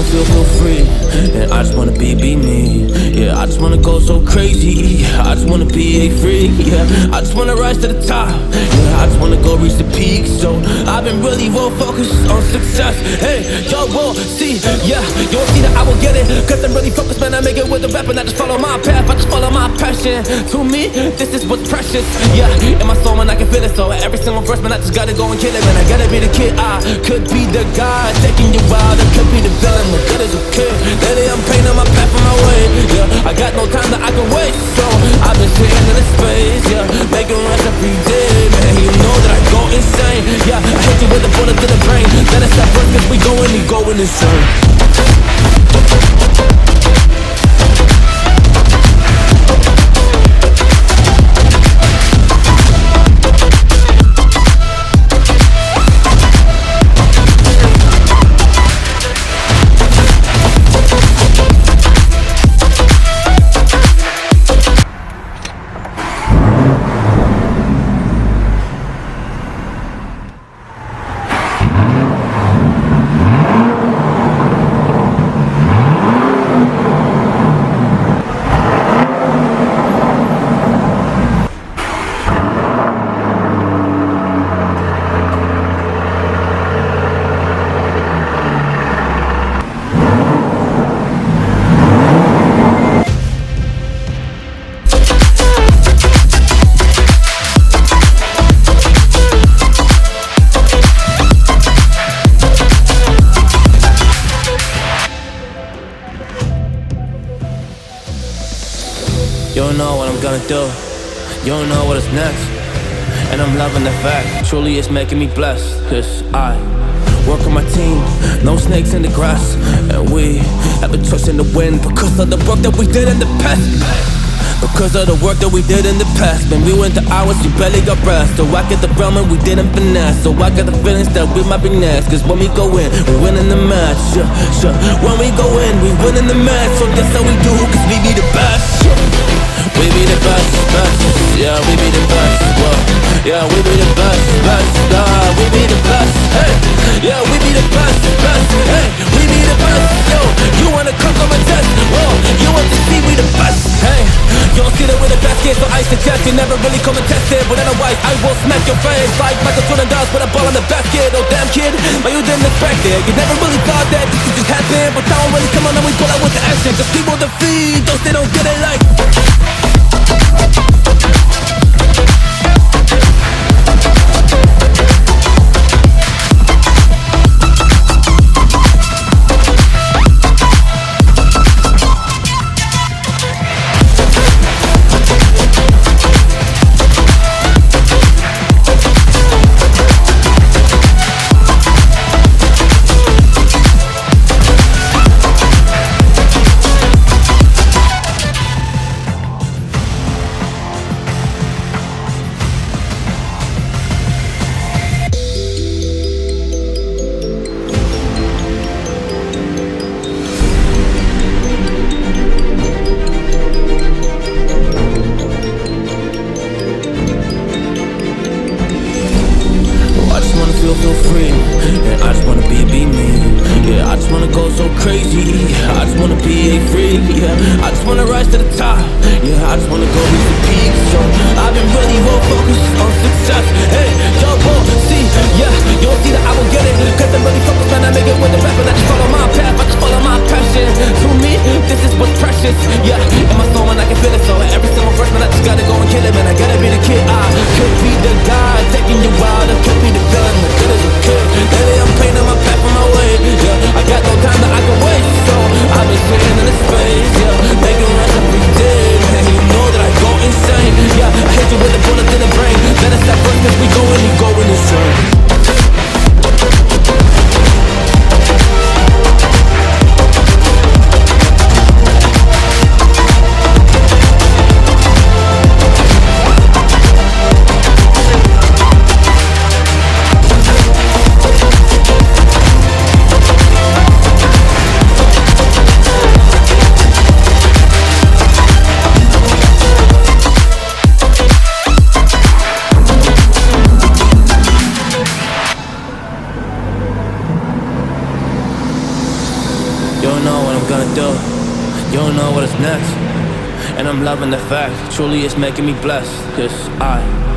feel free, and I just wanna be me. Yeah, I just wanna go so crazy. I just wanna be a freak. Yeah, I just wanna rise to the top. Yeah, I just wanna go reach the peak. So I've been really real focused on success. Hey, yo, we'll see. Yeah, you'll see that I will get it. Cause I'm really focused, man. I make it with the rap and I just follow my path. I just follow my passion. To me, this is what's precious. Yeah, in my soul, man, I can feel it. So every single verse, man, I just gotta go and kill it, man. I gotta be the kid. I could be the guy taking you wild. I could be the villain, but good as a kid. Lately, I'm painting my path on my way. Yeah, I got no time that I can waste. So I've been sitting in this space. Yeah, making runs every day, man. You know that I go insane. Yeah, I hit you with a bullet to the brain. Then it's that first, cause we going insane. You don't know what I'm gonna do. You don't know what is next. And I'm loving the fact, truly it's making me blessed. Cause I work on my team, no snakes in the grass. And we have a trust in the wind because of the work that we did in the past. Because of the work that we did in the past. When we went to hours, we barely got rest. So I get the realm and we didn't finesse. So I got the feelings that we might be next. Cause when we go in, we win in the match. When we go in, we win in the match. So that's how we do, cause we be the best. We be the best, best. Yeah, we be the best. Whoa. Yeah, we be the best, best. We be the best. Hey, yeah, we be the best, best. Hey, we be the best. Yo, you wanna come on a test? Whoa, you want to see we the best? Hey, you don't see that we're the best kids, so I suggest you never really come and test it. But otherwise, I will smack your face like Michael Jordan does with a ball in the basket. Oh damn kid, but you didn't expect it. You never really thought that this could just happen. But now when you come on and we pull out with the action, just people defeat those they don't get it like. Feel free, and I just wanna be me. Yeah, I just wanna go so crazy. I just wanna be a freak. Yeah, I just wanna rise to the top. Yeah, I just wanna go reach the peak. So I've been really real focused on success. Hey, yo, we'll see. Yeah, you'll see that I will get it. Cause I'm really focused, man. I make it with the rap and I just follow my path. I just follow my passion. To me, this is what's precious. Yeah, in my soul, man, I can feel it. So every single verse, man, I just gotta go and kill it, man. I gotta be the kid. I could be the guy taking you wild. I could be the villain. Good as a kid. Lately I'm painting my path on my way. Yeah, I got no time that I can waste. So I've been sitting in this space. Yeah, making runs every day. Man, you know that I go insane. Yeah, I hit you with a bullet to the brain. Then it's that first cause we going insane. You don't know what is next. And I'm loving the fact, truly it's making me blessed. Cause I